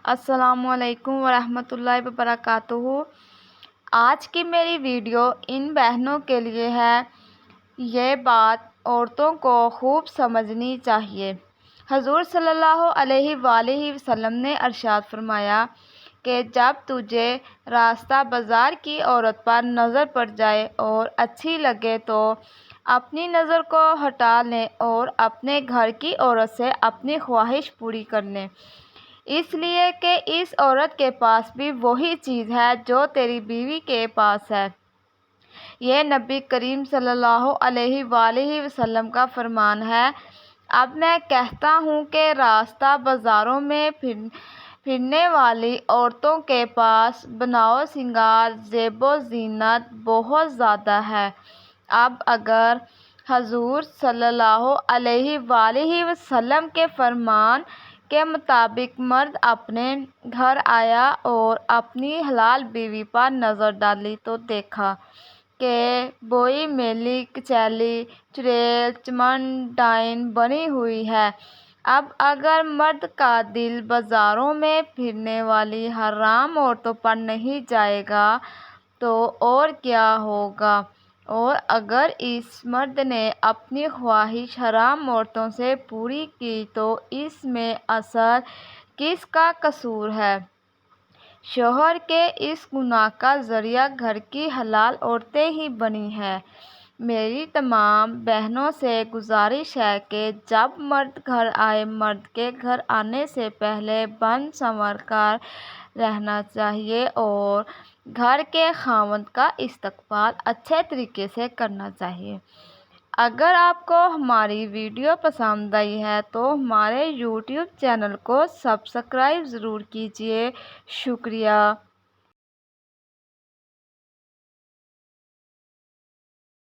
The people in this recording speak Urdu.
السلام علیکم ورحمۃ اللہ وبرکاتہ۔ آج کی میری ویڈیو ان بہنوں کے لیے ہے۔ یہ بات عورتوں کو خوب سمجھنی چاہیے۔ حضور صلی اللہ علیہ وآلہ وسلم نے ارشاد فرمایا کہ جب تجھے راستہ بازار کی عورت پر نظر پڑ جائے اور اچھی لگے تو اپنی نظر کو ہٹا لیں اور اپنے گھر کی عورت سے اپنی خواہش پوری کر لیں، اس لیے کہ اس عورت کے پاس بھی وہی چیز ہے جو تیری بیوی کے پاس ہے۔ یہ نبی کریم صلی اللہ علیہ وآلہ وسلم کا فرمان ہے۔ اب میں کہتا ہوں کہ راستہ بازاروں میں پھرنے والی عورتوں کے پاس بناؤ سنگار، زیب و زینت بہت زیادہ ہے۔ اب اگر حضور صلی اللہ علیہ وآلہ وسلم کے فرمان کے مطابق مرد اپنے گھر آیا اور اپنی حلال بیوی پر نظر ڈالی تو دیکھا کہ بوئی میلی کچیلی چڑیل چمن ڈائن بنی ہوئی ہے۔ اب اگر مرد کا دل بازاروں میں پھرنے والی حرام عورتوں پر نہیں جائے گا تو اور کیا ہوگا؟ اور اگر اس مرد نے اپنی خواہش حرام عورتوں سے پوری کی تو اس میں اصل کس کا قصور ہے؟ شوہر کے اس گناہ کا ذریعہ گھر کی حلال عورتیں ہی بنی ہیں۔ میری تمام بہنوں سے گزارش ہے کہ جب مرد گھر آئے، مرد کے گھر آنے سے پہلے بن سنور کر رہنا چاہیے اور گھر کے خاوند کا استقبال اچھے طریقے سے کرنا چاہیے۔ اگر آپ کو ہماری ویڈیو پسند آئی ہے تو ہمارے یوٹیوب چینل کو سبسکرائب ضرور کیجیے۔ شکریہ۔